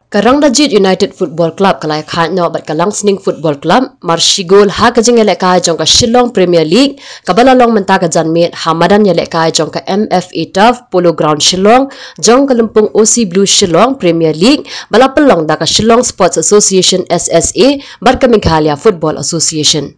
Rangdajied United Football Club kalai Iakhaid no bat Langsning Football Club marshigol ha kajing elek kai jong ka Shillong Premier League kabala long menta ka janmit hamadan elek kai jong ka MFA Turf Polo Ground Shillong jong ka Lumpung OC Blue Shillong Premier League bala pelong da ka Shillong Sports Association SSA bar ka Meghalaya Football Association.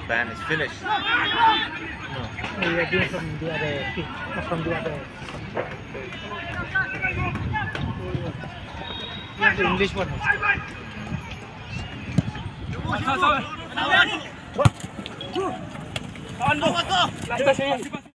Ban is finished. No, we are doing from the other team, not from the other. The English one. What?